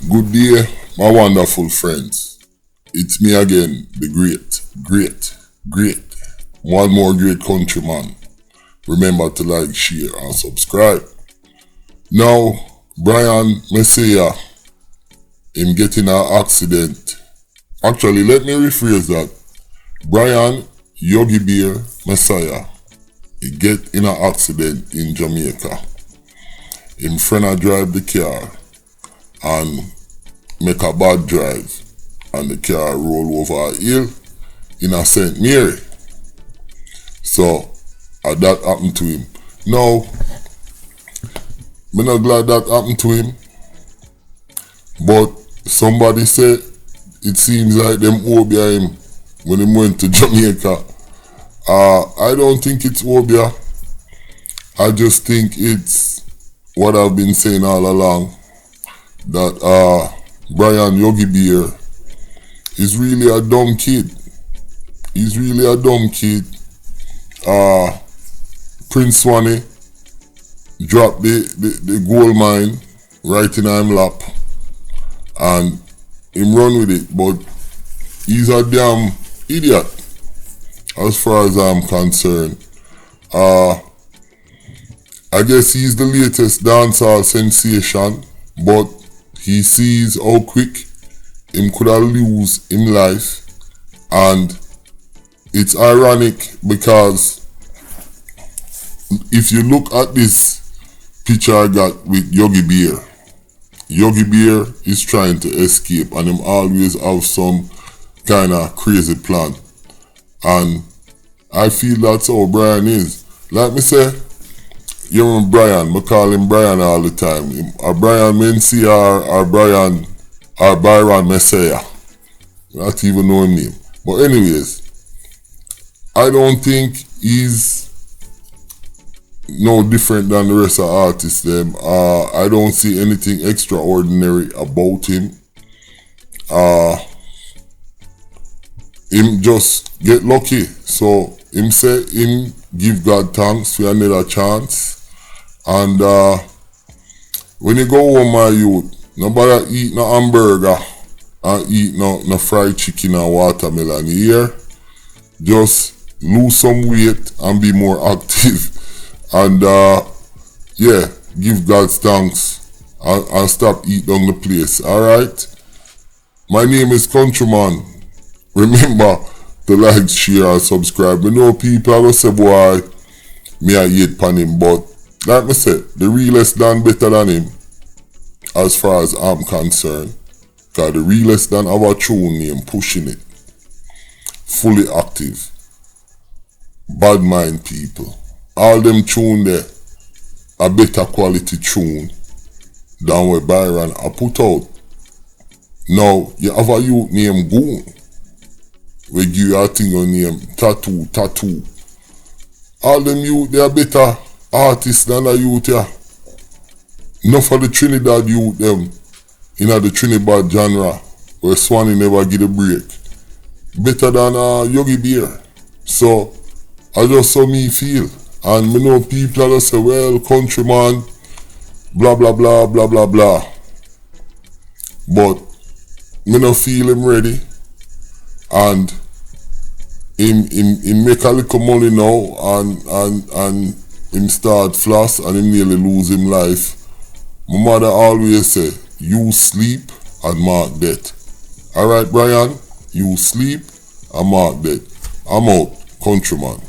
Good day, my wonderful friends. It's me again, the great, one more great countryman. Remember to like, share, and subscribe. Now, Byron Messia, him getting an accident. Actually, let me rephrase that. Byron Yogi Messia, he get in an accident in Jamaica. Him friend drive the car and make a bad drive, and the car roll over a hill in a St. Mary. So that happened to him. Now, I'm not glad that happened to him, but somebody said it seems like them obia him when he went to Jamaica. I don't think it's obia. I just think it's what I've been saying all along, that Byron Yogi is really a dumb kid. He's really a dumb kid. Prince Swanee dropped the gold mine right in him lap and him run with it, but he's a damn idiot as far as I'm concerned. I guess he's the latest dancehall sensation, but he sees how quick him could have lose him life, and it's ironic because if you look at this picture I got with Yogi Bear is trying to escape, and him always have some kind of crazy plan, and I feel that's how Byron is. Like me say, you remember Byron, I call him Byron all the time. Or Byron Messia or Byron Messia. Not even know him name. But anyways, I don't think he's no different than the rest of the artists them. I don't see anything extraordinary about him. Him just get lucky. So him say him give God thanks for another chance. And when you go home, my youth, nobody eat no hamburger and eat no fried chicken and watermelon. You hear? Just lose some weight and be more active. And yeah, give God thanks and stop eating on the place. Alright? My name is Countryman. Remember to like, share, and subscribe. I know people are going to say, boy, me I hate pan him, but like I said, the realest done better than him as far as I'm concerned. Because the realest done our tune name, pushing it. Fully active. Bad mind people. All them tune there, a better quality tune than what Byron I put out. Now, you have a youth named Goon. We give you a thing on name, Tattoo. All them youth, they are better artists than the youth here. Enough of the Trinidad youth them in the Trinidad genre where Swanee never get a break. Better than Yogi Bear. So I just saw me feel. And me know people that say, well, countryman, blah blah blah blah blah blah. But me no feel him ready. And him make a little money now and him start floss and him nearly lose him life. My mother always say, you sleep and mark death. Alright, Byron, you sleep and mark death. I'm out, countryman.